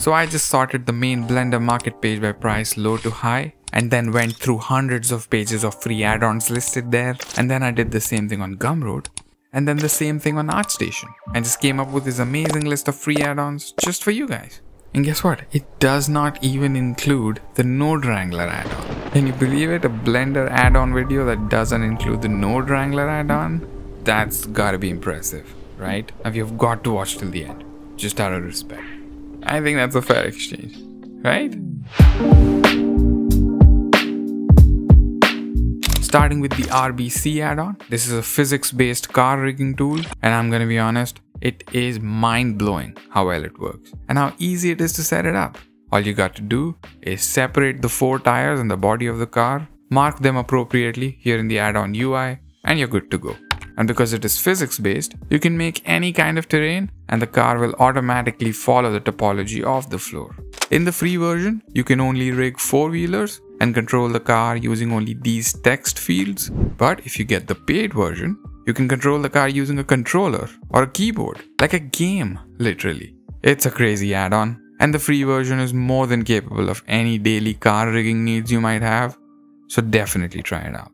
So I just sorted the main Blender market page by price low to high, and then went through hundreds of pages of free add-ons listed there, and then I did the same thing on Gumroad, and then the same thing on ArtStation, and just came up with this amazing list of free add-ons just for you guys. And guess what? It does not even include the Node Wrangler add-on. Can you believe it? A Blender add-on video that doesn't include the Node Wrangler add-on? That's gotta be impressive, right? Now you've got to watch till the end, just out of respect. I think that's a fair exchange, right? Starting with the RBC add-on. This is a physics-based car rigging tool, and I'm gonna be honest, it is mind-blowing how well it works and how easy it is to set it up. All you got to do is separate the 4 tires in the body of the car, mark them appropriately here in the add-on UI, and you're good to go. And because it is physics-based, you can make any kind of terrain and the car will automatically follow the topology of the floor. In the free version, you can only rig 4-wheelers and control the car using only these text fields. But if you get the paid version, you can control the car using a controller or a keyboard, like a game, literally. It's a crazy add-on, and the free version is more than capable of any daily car rigging needs you might have, so definitely try it out.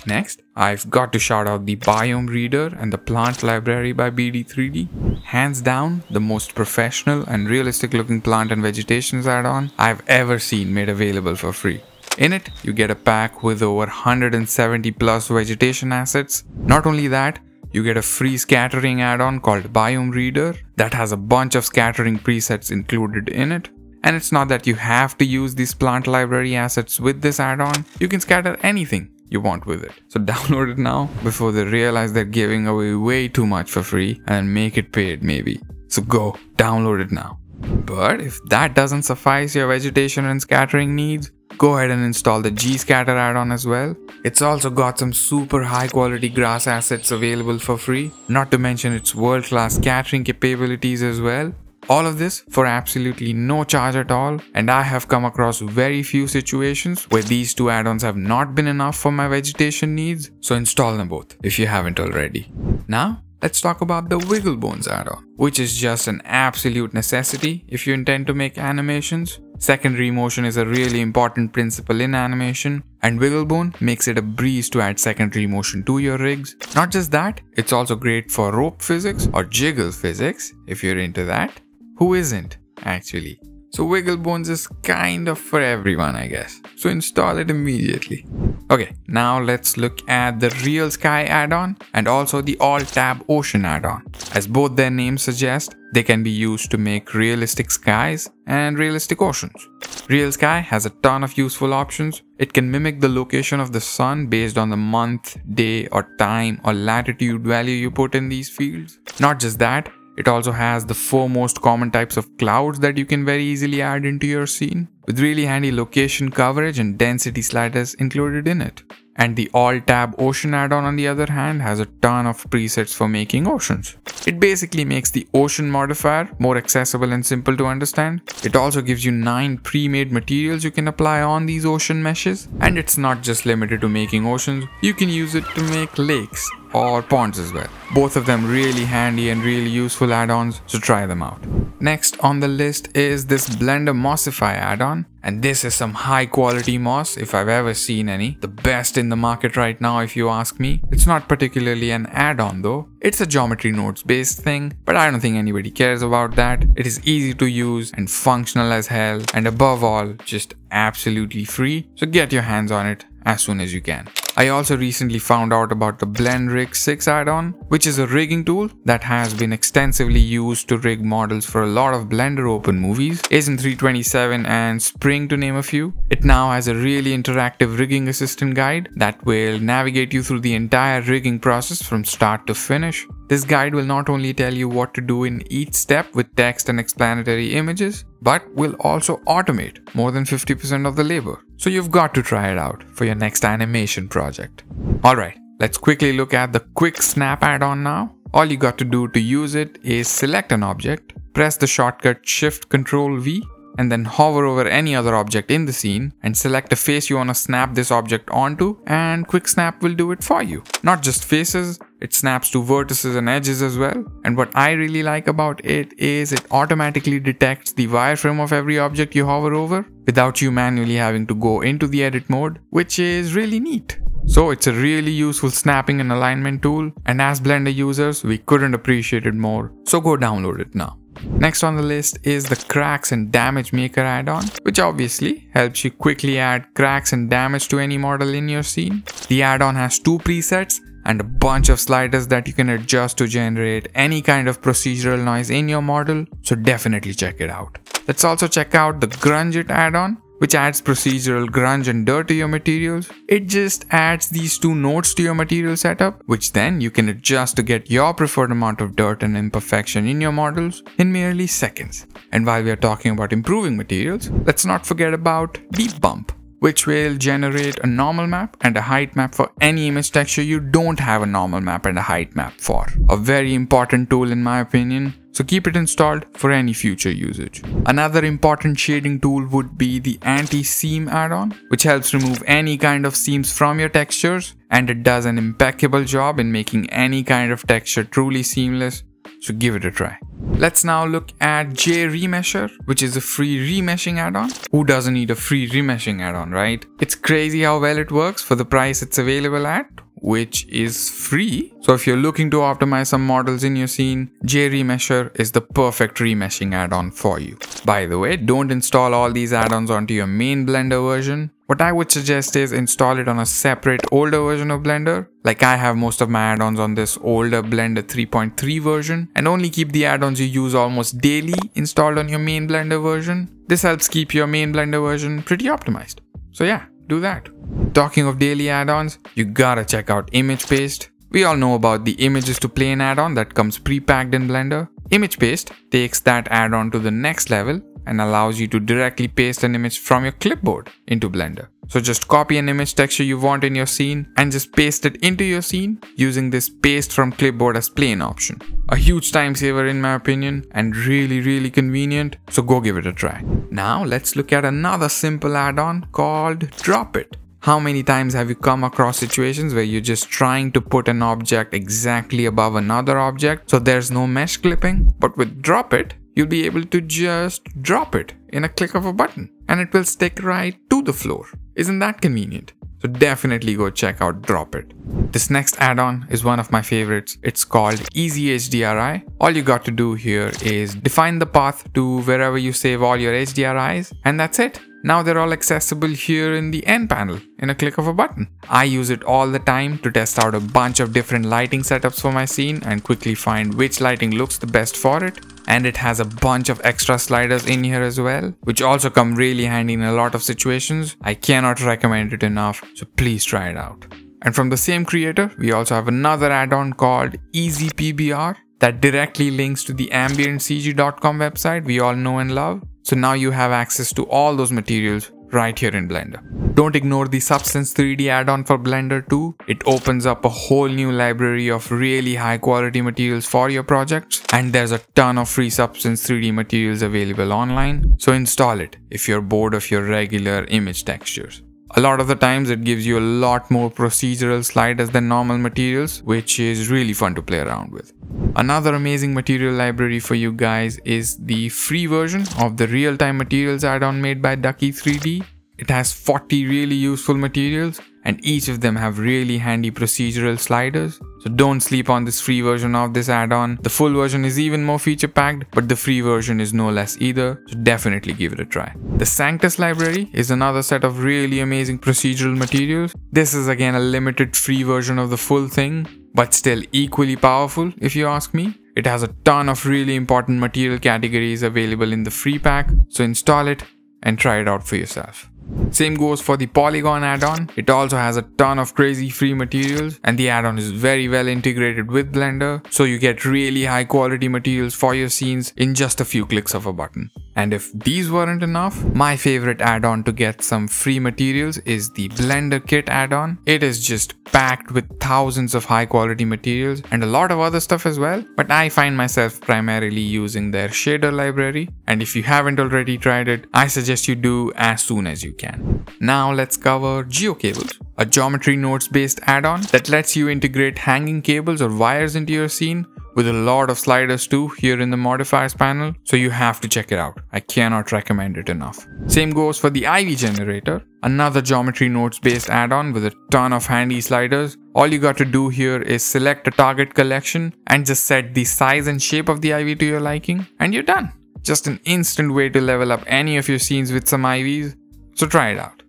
Next, I've got to shout out the Biome Reader and the Plant Library by BD3D. Hands down, the most professional and realistic looking plant and vegetations add-on I've ever seen made available for free. In it, you get a pack with over 170 plus vegetation assets. Not only that, you get a free scattering add-on called Biome Reader that has a bunch of scattering presets included in it. And it's not that you have to use these plant library assets with this add-on, you can scatter anything you want with it. So download it now before they realize they're giving away way too much for free and make it paid maybe. So go, download it now. But if that doesn't suffice your vegetation and scattering needs, go ahead and install the Gscatter add-on as well. It's also got some super high quality grass assets available for free, not to mention its world-class scattering capabilities as well. All of this for absolutely no charge at all, and I have come across very few situations where these 2 add-ons have not been enough for my vegetation needs, so install them both if you haven't already. Now, let's talk about the Wigglebones add-on, which is just an absolute necessity if you intend to make animations. Secondary motion is a really important principle in animation, and Wigglebone makes it a breeze to add secondary motion to your rigs. Not just that, it's also great for rope physics or jiggle physics if you're into that. Who isn't, actually? So Wigglebones is kind of for everyone, I guess. So install it immediately. Okay, now let's look at the Real Sky add-on and also the All Tab Ocean add-on. As both their names suggest, they can be used to make realistic skies and realistic oceans. Real Sky has a ton of useful options. It can mimic the location of the sun based on the month, day, or time or latitude value you put in these fields. Not just that, it also has the 4 most common types of clouds that you can very easily add into your scene, with really handy location coverage and density sliders included in it. And the All Tab Ocean add-on on the other hand has a ton of presets for making oceans. It basically makes the ocean modifier more accessible and simple to understand. It also gives you 9 pre-made materials you can apply on these ocean meshes. And it's not just limited to making oceans, you can use it to make lakes or ponds as well. Both of them really handy and really useful add-ons, so try them out. Next on the list is this Blender Mossify add-on, and this is some high quality moss if I've ever seen any. The best in the market right now if you ask me. It's not particularly an add-on though. It's a geometry nodes based thing, but I don't think anybody cares about that. It is easy to use and functional as hell, and above all, just absolutely free, so get your hands on it as soon as you can. I also recently found out about the Blend Rig 6 add-on, which is a rigging tool that has been extensively used to rig models for a lot of Blender Open movies, ASIN 327 and Spring to name a few. It now has a really interactive rigging assistant guide that will navigate you through the entire rigging process from start to finish. This guide will not only tell you what to do in each step with text and explanatory images, but will also automate more than 50% of the labor. So you've got to try it out for your next animation project. Alright, let's quickly look at the Quick Snap add-on now. All you got to do to use it is select an object, press the shortcut Shift-Control-V, and then hover over any other object in the scene and select a face you want to snap this object onto, and Quick Snap will do it for you. Not just faces, It snaps to vertices and edges as well. And what I really like about it is it automatically detects the wireframe of every object you hover over without you manually having to go into the edit mode, which is really neat. So it's a really useful snapping and alignment tool, and as Blender users, we couldn't appreciate it more. So go download it now. Next on the list is the Cracks and Damage Maker add-on, which obviously helps you quickly add cracks and damage to any model in your scene. The add-on has 2 presets and a bunch of sliders that you can adjust to generate any kind of procedural noise in your model, so definitely check it out. Let's also check out the Grunge It add-on, which adds procedural grunge and dirt to your materials. It just adds these 2 nodes to your material setup, which then you can adjust to get your preferred amount of dirt and imperfection in your models in merely seconds. And while we are talking about improving materials, let's not forget about Deep Bump, which will generate a normal map and a height map for any image texture you don't have a normal map and a height map for. A very important tool in my opinion, so keep it installed for any future usage. Another important shading tool would be the Anti-Seam add-on, which helps remove any kind of seams from your textures, and it does an impeccable job in making any kind of texture truly seamless, so give it a try. Let's now look at Remesher, which is a free remeshing add-on. Who doesn't need a free remeshing add-on, right? It's crazy how well it works for the price it's available at, which is free. So if you're looking to optimize some models in your scene, Remesher is the perfect remeshing add-on for you. By the way, don't install all these add-ons onto your main Blender version. What I would suggest is install it on a separate older version of Blender. Like I have most of my add-ons on this older Blender 3.3 version, and only keep the add-ons you use almost daily installed on your main Blender version. This helps keep your main Blender version pretty optimized. So yeah, do that. Talking of daily add-ons, you gotta check out Image Paste. We all know about the Images to Plane add-on that comes pre-packed in Blender. Image Paste takes that add-on to the next level and allows you to directly paste an image from your clipboard into Blender. So just copy an image texture you want in your scene and just paste it into your scene using this paste from clipboard as plane option. A huge time saver in my opinion and really convenient, so go give it a try. Now let's look at another simple add-on called Drop It. How many times have you come across situations where you're just trying to put an object exactly above another object so there's no mesh clipping? But with Drop It, you'll be able to just drop it in a click of a button and it will stick right to the floor. Isn't that convenient? So definitely go check out Drop It. This next add-on is one of my favorites. It's called Easy HDRI. All you got to do here is define the path to wherever you save all your HDRIs, and that's it. Now they're all accessible here in the end panel in a click of a button. I use it all the time to test out a bunch of different lighting setups for my scene and quickly find which lighting looks the best for it. And it has a bunch of extra sliders in here as well, which also come really handy in a lot of situations. I cannot recommend it enough, so please try it out. And from the same creator, we also have another add-on called Easy PBR that directly links to the ambientcg.com website we all know and love. So now you have access to all those materials right here in Blender. Don't ignore the Substance 3D add-on for Blender 2. It opens up a whole new library of really high quality materials for your projects, and there's a ton of free Substance 3D materials available online, so install it if you're bored of your regular image textures. A lot of the times it gives you a lot more procedural sliders than normal materials, which is really fun to play around with. Another amazing material library for you guys is the free version of the real-time materials add-on made by Ducky 3D. It has 40 really useful materials and each of them have really handy procedural sliders. So don't sleep on this free version of this add-on. The full version is even more feature packed, but the free version is no less either, so definitely give it a try. The Sanctus library is another set of really amazing procedural materials. This is again a limited free version of the full thing, but still equally powerful if you ask me. It has a ton of really important material categories available in the free pack, so install it and try it out for yourself. Same goes for the Polygon add-on. It also has a ton of crazy free materials and the add-on is very well integrated with Blender, so you get really high quality materials for your scenes in just a few clicks of a button. And if these weren't enough, my favorite add-on to get some free materials is the Blender Kit add-on. It is just packed with thousands of high quality materials and a lot of other stuff as well, but I find myself primarily using their shader library, and if you haven't already tried it, I suggest you do as soon as you can. Now let's cover geocables, a geometry nodes based add-on that lets you integrate hanging cables or wires into your scene with a lot of sliders too here in the modifiers panel, so you have to check it out. I cannot recommend it enough. Same goes for the EEVEE generator, another geometry nodes based add-on with a ton of handy sliders. All you got to do here is select a target collection and just set the size and shape of the EEVEE to your liking, and you're done. Just an instant way to level up any of your scenes with some EEVEEs, so try it out.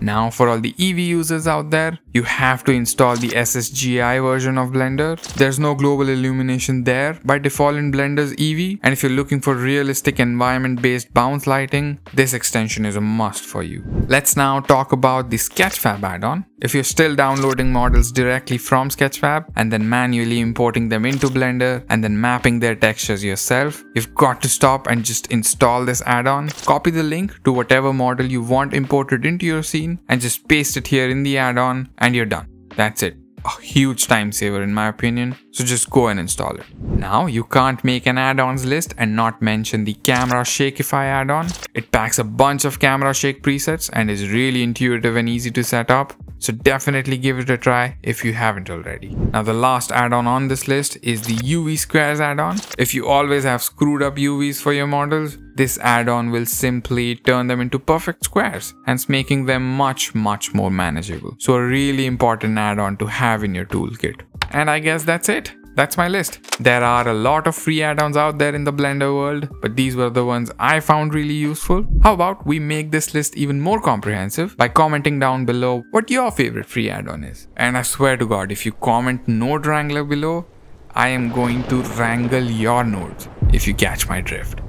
Now for all the EEVEE users out there, you have to install the SSGI version of Blender. There's no global illumination there by default in Blender's EEVEE, and if you're looking for realistic environment based bounce lighting, this extension is a must for you. Let's now talk about the Sketchfab add-on. If you're still downloading models directly from Sketchfab and then manually importing them into Blender and then mapping their textures yourself, you've got to stop and just install this add-on. Copy the link to whatever model you want imported into your scene and just paste it here in the add-on and you're done. That's it. A huge time saver in my opinion, so just go and install it. Now you can't make an add-ons list and not mention the Camera Shakeify add-on. It packs a bunch of camera shake presets and is really intuitive and easy to set up, so definitely give it a try if you haven't already. Now the last add-on on this list is the UV Sqaures add-on. If you always have screwed up UVs for your models, this add-on will simply turn them into perfect squares, hence making them much more manageable. So a really important add-on to have in your toolkit. And I guess that's it. That's my list. There are a lot of free add-ons out there in the Blender world, but these were the ones I found really useful. How about we make this list even more comprehensive by commenting down below what your favorite free add-on is. And I swear to God, if you comment Node Wrangler below, I am going to wrangle your nodes if you catch my drift.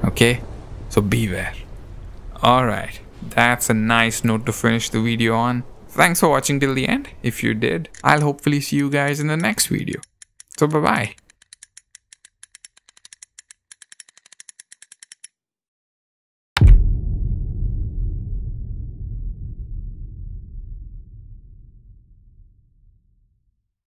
Okay? So beware. Alright, that's a nice note to finish the video on. Thanks for watching till the end. If you did, I'll hopefully see you guys in the next video. So bye-bye.